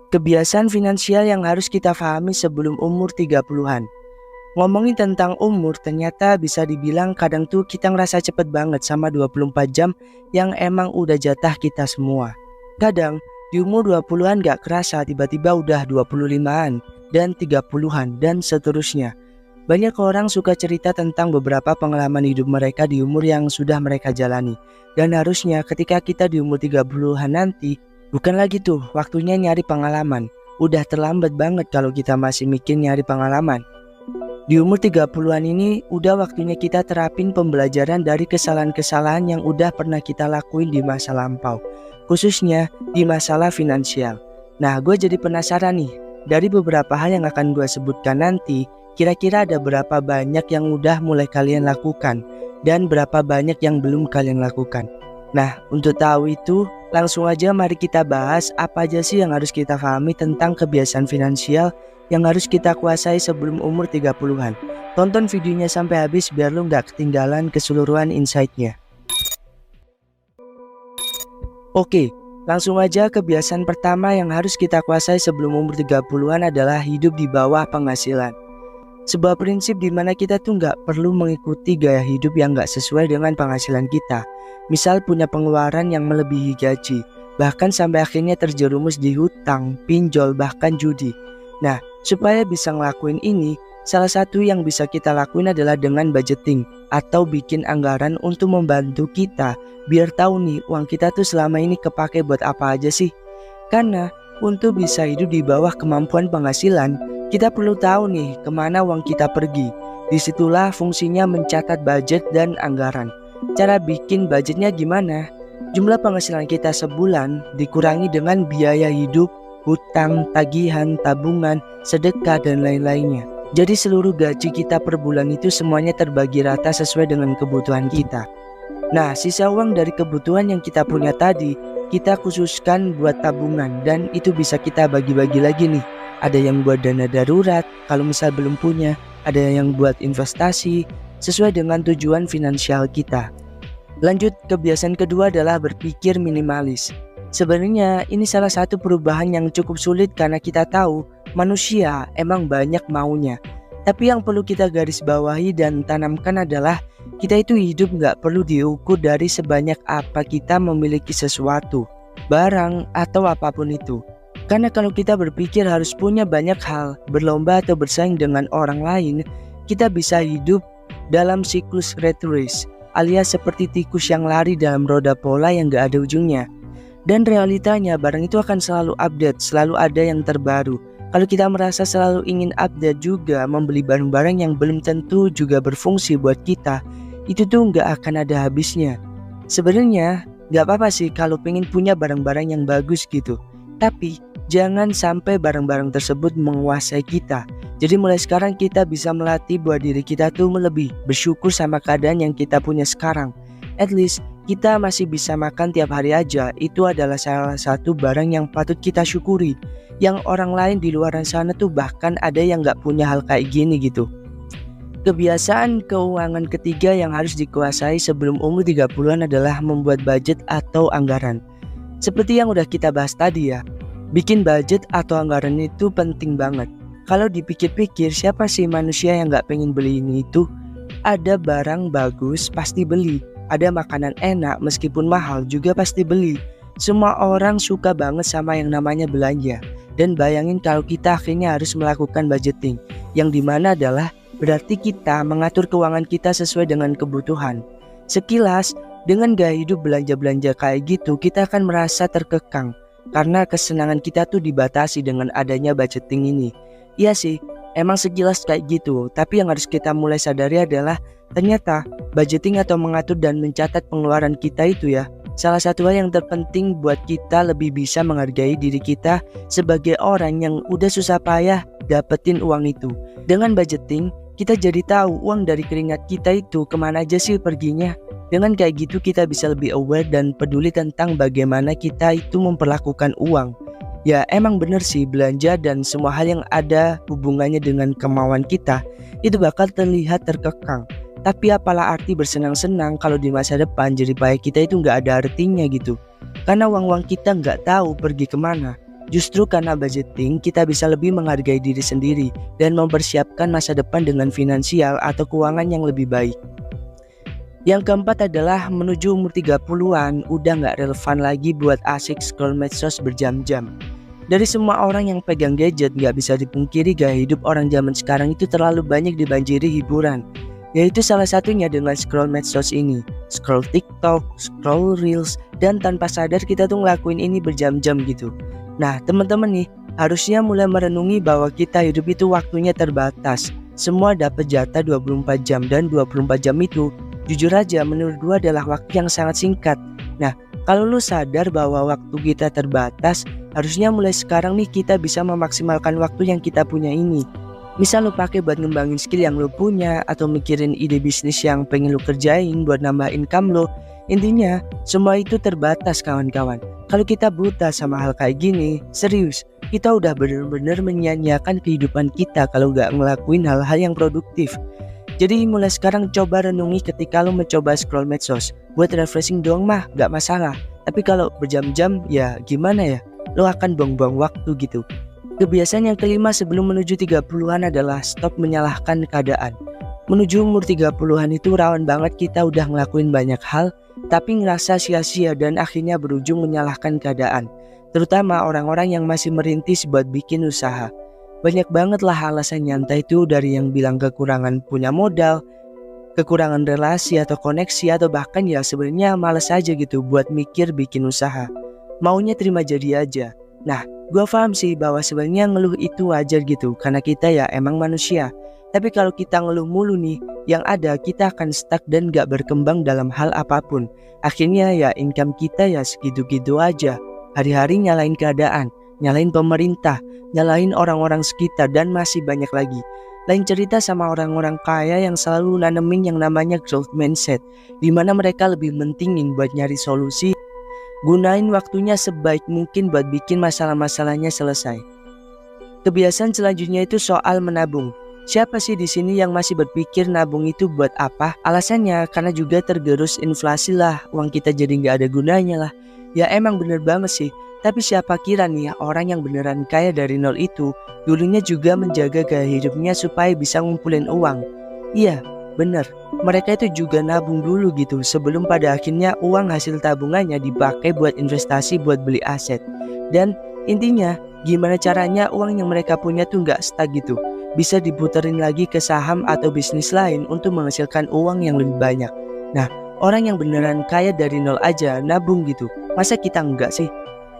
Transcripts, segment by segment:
Kebiasaan finansial yang harus kita pahami sebelum umur 30-an. Ngomongin tentang umur, ternyata bisa dibilang kadang tuh kita ngerasa cepet banget sama 24 jam yang emang udah jatah kita semua. Kadang di umur 20-an gak kerasa tiba-tiba udah 25-an dan 30-an dan seterusnya. Banyak orang suka cerita tentang beberapa pengalaman hidup mereka di umur yang sudah mereka jalani. Dan harusnya ketika kita di umur 30-an nanti, bukan lagi tuh waktunya nyari pengalaman. Udah terlambat banget kalau kita masih mikir nyari pengalaman. Di umur 30-an ini udah waktunya kita terapin pembelajaran dari kesalahan-kesalahan yang udah pernah kita lakuin di masa lampau. Khususnya di masalah finansial. Nah, gue jadi penasaran nih, dari beberapa hal yang akan gue sebutkan nanti, kira-kira ada berapa banyak yang udah mulai kalian lakukan dan berapa banyak yang belum kalian lakukan. Nah, untuk tahu itu, langsung aja mari kita bahas apa aja sih yang harus kita pahami tentang kebiasaan finansial yang harus kita kuasai sebelum umur 30-an. Tonton videonya sampai habis biar lu gak ketinggalan keseluruhan insight-nya. Oke, langsung aja kebiasaan pertama yang harus kita kuasai sebelum umur 30-an adalah hidup di bawah penghasilan. Sebuah prinsip di mana kita tuh gak perlu mengikuti gaya hidup yang gak sesuai dengan penghasilan kita. Misal punya pengeluaran yang melebihi gaji, bahkan sampai akhirnya terjerumus di hutang, pinjol, bahkan judi. Nah, supaya bisa ngelakuin ini, salah satu yang bisa kita lakuin adalah dengan budgeting atau bikin anggaran untuk membantu kita biar tahu nih uang kita tuh selama ini kepake buat apa aja sih. Karena untuk bisa hidup di bawah kemampuan penghasilan, kita perlu tahu nih kemana uang kita pergi. Disitulah fungsinya mencatat budget dan anggaran. Cara bikin budgetnya gimana? Jumlah penghasilan kita sebulan dikurangi dengan biaya hidup, hutang, tagihan, tabungan, sedekah, dan lain-lainnya. Jadi seluruh gaji kita per bulan itu semuanya terbagi rata sesuai dengan kebutuhan kita. Nah, sisa uang dari kebutuhan yang kita punya tadi, kita khususkan buat tabungan dan itu bisa kita bagi-bagi lagi nih. Ada yang buat dana darurat, kalau misal belum punya, ada yang buat investasi, sesuai dengan tujuan finansial kita. Lanjut, kebiasaan kedua adalah berpikir minimalis. Sebenarnya ini salah satu perubahan yang cukup sulit karena kita tahu manusia emang banyak maunya. Tapi yang perlu kita garis bawahi dan tanamkan adalah kita itu hidup gak perlu diukur dari sebanyak apa kita memiliki sesuatu, barang atau apapun itu. Karena kalau kita berpikir harus punya banyak hal, berlomba atau bersaing dengan orang lain, kita bisa hidup dalam siklus rat race, alias seperti tikus yang lari dalam roda pola yang gak ada ujungnya. Dan realitanya barang itu akan selalu update, selalu ada yang terbaru. Kalau kita merasa selalu ingin update juga membeli barang-barang yang belum tentu juga berfungsi buat kita, itu tuh gak akan ada habisnya. Sebenarnya gak apa-apa sih kalau pengen punya barang-barang yang bagus gitu. Tapi jangan sampai barang-barang tersebut menguasai kita. Jadi mulai sekarang kita bisa melatih buat diri kita tuh lebih bersyukur sama keadaan yang kita punya sekarang. At least kita masih bisa makan tiap hari aja, itu adalah salah satu barang yang patut kita syukuri. Yang orang lain di luar sana tuh bahkan ada yang gak punya hal kayak gini gitu. Kebiasaan keuangan ketiga yang harus dikuasai sebelum umur 30-an adalah membuat budget atau anggaran. Seperti yang udah kita bahas tadi ya, bikin budget atau anggaran itu penting banget. Kalau dipikir-pikir, siapa sih manusia yang gak pengen beli ini itu? Ada barang bagus pasti beli, ada makanan enak meskipun mahal juga pasti beli. Semua orang suka banget sama yang namanya belanja. Dan bayangin kalau kita akhirnya harus melakukan budgeting, yang dimana adalah berarti kita mengatur keuangan kita sesuai dengan kebutuhan. Sekilas, dengan gaya hidup belanja-belanja kayak gitu, kita akan merasa terkekang karena kesenangan kita tuh dibatasi dengan adanya budgeting ini. Iya sih, emang sekilas kayak gitu, tapi yang harus kita mulai sadari adalah ternyata budgeting atau mengatur dan mencatat pengeluaran kita itu ya, salah satu hal yang terpenting buat kita lebih bisa menghargai diri kita sebagai orang yang udah susah payah dapetin uang itu. Dengan budgeting, kita jadi tahu uang dari keringat kita itu kemana aja sih perginya. Dengan kayak gitu kita bisa lebih aware dan peduli tentang bagaimana kita itu memperlakukan uang. Ya emang bener sih, belanja dan semua hal yang ada hubungannya dengan kemauan kita itu bakal terlihat terkekang. Tapi apalah arti bersenang-senang kalau di masa depan jerih payah kita itu nggak ada artinya gitu. Karena uang-uang kita nggak tahu pergi kemana. Justru karena budgeting, kita bisa lebih menghargai diri sendiri dan mempersiapkan masa depan dengan finansial atau keuangan yang lebih baik. Yang keempat adalah menuju umur 30-an udah nggak relevan lagi buat asik scroll medsos berjam-jam. Dari semua orang yang pegang gadget, nggak bisa dipungkiri gaya hidup orang zaman sekarang itu terlalu banyak dibanjiri hiburan. Yaitu salah satunya dengan scroll medsos ini. Scroll TikTok, scroll Reels, dan tanpa sadar kita tuh ngelakuin ini berjam-jam gitu. Nah teman-teman nih, harusnya mulai merenungi bahwa kita hidup itu waktunya terbatas. Semua dapat jatah 24 jam dan 24 jam itu jujur aja menurut gua adalah waktu yang sangat singkat. Nah kalau lu sadar bahwa waktu kita terbatas, harusnya mulai sekarang nih kita bisa memaksimalkan waktu yang kita punya ini. Misal lu pakai buat ngembangin skill yang lu punya, atau mikirin ide bisnis yang pengen lu kerjain buat nambah income lu. Intinya semua itu terbatas kawan-kawan. Kalau kita buta sama hal kayak gini, serius kita udah bener-bener menyia-nyiakan kehidupan kita kalau gak ngelakuin hal-hal yang produktif. Jadi mulai sekarang coba renungi ketika lo mencoba scroll medsos. Buat refreshing doang mah gak masalah, tapi kalau berjam-jam ya gimana ya, lo akan buang-buang waktu gitu. Kebiasaan yang kelima sebelum menuju 30-an adalah stop menyalahkan keadaan. Menuju umur 30-an itu rawan banget kita udah ngelakuin banyak hal tapi ngerasa sia-sia dan akhirnya berujung menyalahkan keadaan. Terutama orang-orang yang masih merintis buat bikin usaha. Banyak banget lah alasannya, entah itu dari yang bilang kekurangan punya modal, kekurangan relasi atau koneksi, atau bahkan ya sebenarnya males aja gitu buat mikir bikin usaha. Maunya terima jadi aja. Nah, gua paham sih bahwa sebenarnya ngeluh itu wajar gitu karena kita ya emang manusia. Tapi kalau kita ngeluh mulu nih, yang ada kita akan stuck dan gak berkembang dalam hal apapun. Akhirnya ya income kita ya segitu-gitu aja. Hari-hari nyalain keadaan, nyalain pemerintah, nyalain orang-orang sekitar, dan masih banyak lagi. Lain cerita sama orang-orang kaya yang selalu nanemin yang namanya growth mindset, dimana mereka lebih mentingin buat nyari solusi, gunain waktunya sebaik mungkin buat bikin masalah-masalahnya selesai. Kebiasaan selanjutnya itu soal menabung. Siapa sih di sini yang masih berpikir nabung itu buat apa? Alasannya karena juga tergerus inflasi lah, uang kita jadi nggak ada gunanya lah. Ya emang bener banget sih. Tapi siapa kira nih orang yang beneran kaya dari nol itu dulunya juga menjaga gaya hidupnya supaya bisa ngumpulin uang. Iya bener, mereka itu juga nabung dulu gitu sebelum pada akhirnya uang hasil tabungannya dipakai buat investasi, buat beli aset. Dan intinya gimana caranya uang yang mereka punya tuh nggak stuck gitu, bisa diputerin lagi ke saham atau bisnis lain untuk menghasilkan uang yang lebih banyak. Nah orang yang beneran kaya dari nol aja nabung gitu, masa kita enggak sih?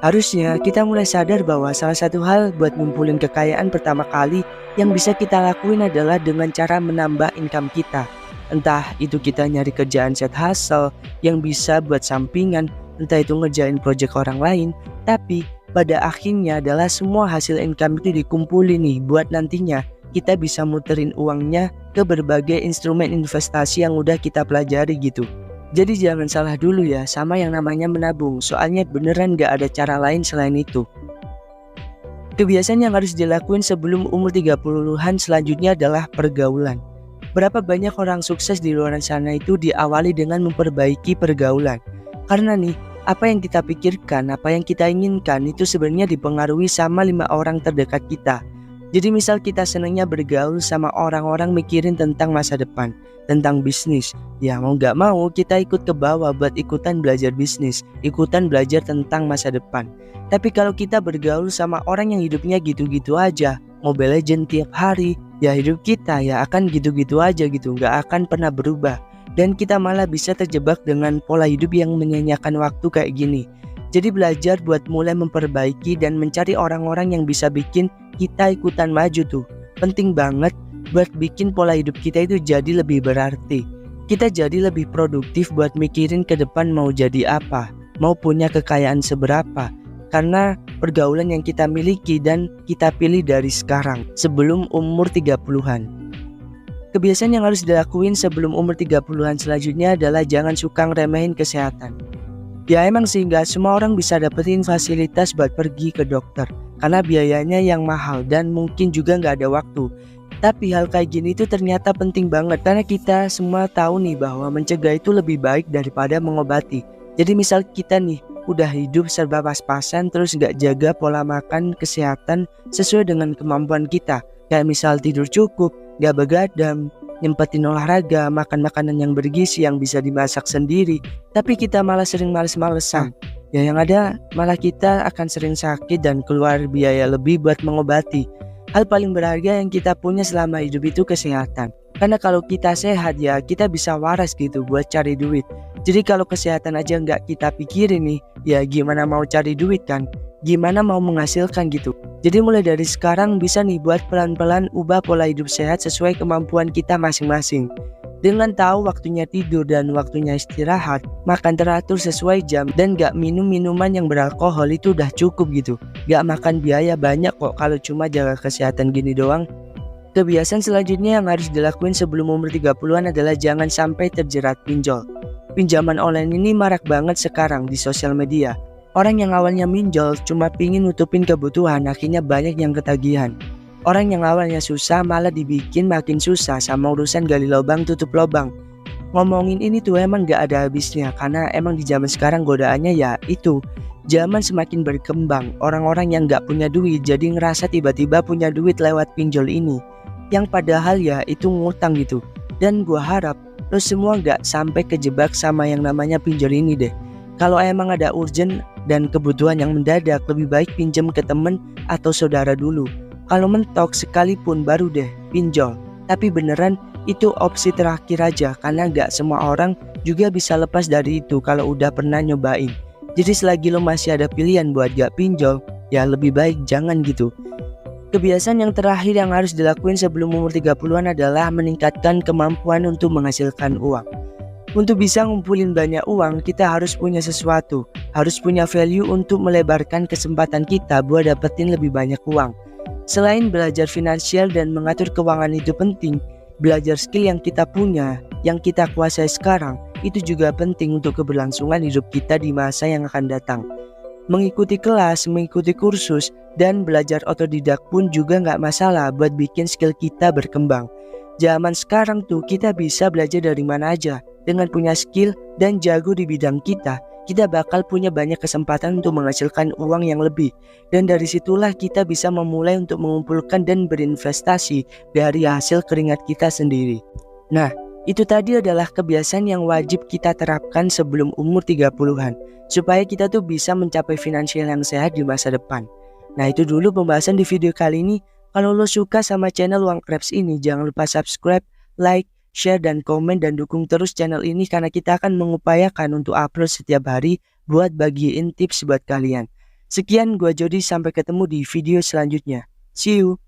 Harusnya kita mulai sadar bahwa salah satu hal buat ngumpulin kekayaan pertama kali yang bisa kita lakuin adalah dengan cara menambah income kita. Entah itu kita nyari kerjaan side hustle yang bisa buat sampingan, entah itu ngerjain project orang lain. Tapi pada akhirnya adalah semua hasil income itu dikumpulin nih buat nantinya kita bisa muterin uangnya ke berbagai instrumen investasi yang udah kita pelajari gitu. Jadi jangan salah dulu ya sama yang namanya menabung, soalnya beneran gak ada cara lain selain itu. Kebiasaan yang harus dilakuin sebelum umur 30-an selanjutnya adalah pergaulan. Berapa banyak orang sukses di luar sana itu diawali dengan memperbaiki pergaulan. Karena nih, apa yang kita pikirkan, apa yang kita inginkan itu sebenarnya dipengaruhi sama 5 orang terdekat kita. Jadi misal kita senangnya bergaul sama orang-orang mikirin tentang masa depan, tentang bisnis, ya mau gak mau kita ikut ke bawah buat ikutan belajar bisnis, ikutan belajar tentang masa depan. Tapi kalau kita bergaul sama orang yang hidupnya gitu-gitu aja, Mobile Legends tiap hari, ya hidup kita ya akan gitu-gitu aja gitu, gak akan pernah berubah. Dan kita malah bisa terjebak dengan pola hidup yang menyanyiakan waktu kayak gini. Jadi belajar buat mulai memperbaiki dan mencari orang-orang yang bisa bikin kita ikutan maju tuh. Penting banget buat bikin pola hidup kita itu jadi lebih berarti. Kita jadi lebih produktif buat mikirin ke depan mau jadi apa, mau punya kekayaan seberapa. Karena pergaulan yang kita miliki dan kita pilih dari sekarang sebelum umur 30-an. Kebiasaan yang harus dilakuin sebelum umur 30-an selanjutnya adalah jangan suka ngeremehin kesehatan. Ya emang sih gak semua orang bisa dapetin fasilitas buat pergi ke dokter karena biayanya yang mahal dan mungkin juga gak ada waktu. Tapi hal kayak gini tuh ternyata penting banget karena kita semua tahu nih bahwa mencegah itu lebih baik daripada mengobati. Jadi misal kita nih udah hidup serba pas-pasan terus gak jaga pola makan kesehatan sesuai dengan kemampuan kita. Kayak misal tidur cukup, gak begadang, nyempetin olahraga, makan makanan yang bergizi yang bisa dimasak sendiri, tapi kita malah sering males-malesan. Ya yang ada malah kita akan sering sakit dan keluar biaya lebih buat mengobati. Hal paling berharga yang kita punya selama hidup itu kesehatan. Karena kalau kita sehat ya kita bisa waras gitu buat cari duit. Jadi kalau kesehatan aja nggak kita pikirin nih, ya gimana mau cari duit kan? Gimana mau menghasilkan gitu? Jadi mulai dari sekarang bisa nih buat pelan-pelan ubah pola hidup sehat sesuai kemampuan kita masing-masing. Dengan tahu waktunya tidur dan waktunya istirahat, makan teratur sesuai jam, dan gak minum minuman yang beralkohol itu udah cukup gitu. Gak makan biaya banyak kok kalau cuma jaga kesehatan gini doang. Kebiasaan selanjutnya yang harus dilakuin sebelum umur 30-an adalah jangan sampai terjerat pinjol. Pinjaman online ini marak banget sekarang di sosial media. Orang yang awalnya minjol cuma pingin nutupin kebutuhan, akhirnya banyak yang ketagihan. Orang yang awalnya susah malah dibikin makin susah sama urusan gali lubang tutup lubang. Ngomongin ini tuh emang gak ada habisnya, karena emang di zaman sekarang godaannya ya itu. Zaman semakin berkembang, orang-orang yang gak punya duit jadi ngerasa tiba-tiba punya duit lewat pinjol ini, yang padahal ya itu ngutang gitu. Dan gua harap lo semua gak sampai kejebak sama yang namanya pinjol ini deh. Kalau emang ada urgent dan kebutuhan yang mendadak, lebih baik pinjam ke temen atau saudara dulu. Kalau mentok sekalipun baru deh pinjol. Tapi beneran itu opsi terakhir aja, karena gak semua orang juga bisa lepas dari itu kalau udah pernah nyobain. Jadi selagi lo masih ada pilihan buat gak pinjol, ya lebih baik jangan gitu. Kebiasaan yang terakhir yang harus dilakuin sebelum umur 30-an adalah meningkatkan kemampuan untuk menghasilkan uang. Untuk bisa ngumpulin banyak uang, kita harus punya sesuatu, harus punya value untuk melebarkan kesempatan kita buat dapetin lebih banyak uang. Selain belajar finansial dan mengatur keuangan itu penting, belajar skill yang kita punya, yang kita kuasai sekarang, itu juga penting untuk keberlangsungan hidup kita di masa yang akan datang. Mengikuti kelas, mengikuti kursus, dan belajar otodidak pun juga nggak masalah buat bikin skill kita berkembang. Zaman sekarang tuh kita bisa belajar dari mana aja. Dengan punya skill dan jago di bidang kita bakal punya banyak kesempatan untuk menghasilkan uang yang lebih. Dan dari situlah kita bisa memulai untuk mengumpulkan dan berinvestasi dari hasil keringat kita sendiri. Nah, itu tadi adalah kebiasaan yang wajib kita terapkan sebelum umur 30-an. Supaya kita tuh bisa mencapai finansial yang sehat di masa depan. Nah itu dulu pembahasan di video kali ini. Kalau lo suka sama channel Uang Krebs ini, jangan lupa subscribe, like, share dan komen, dan dukung terus channel ini karena kita akan mengupayakan untuk upload setiap hari buat bagiin tips buat kalian. Sekian gua Jody, sampai ketemu di video selanjutnya. See you.